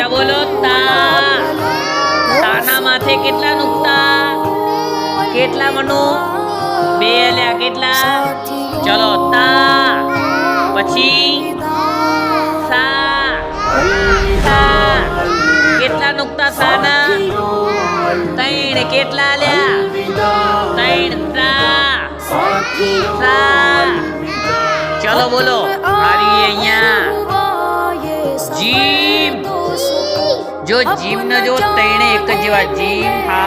બધા બોલો તા. તાના માથે કેટલા નુકતા? કેટલા મનો? 2 અલ્યા કેટલા? ચલો તા. પછી સા. સા. કેટલા નુકતા સાના? 3 કેટલા અલ્યા? 3 સા. સા. ચલો બોલો આવી અહીંયા જીમ. જો જીમ ન જો 3 એક જ જેવા જીમ.